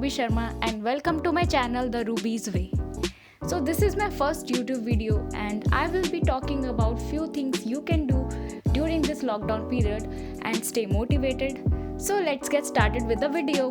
Ruby Sharma and welcome to my channel The Ruby's Way. So this is my first YouTube video and I will be talking about few things you can do during this lockdown period and stay motivated. So let's get started with the video.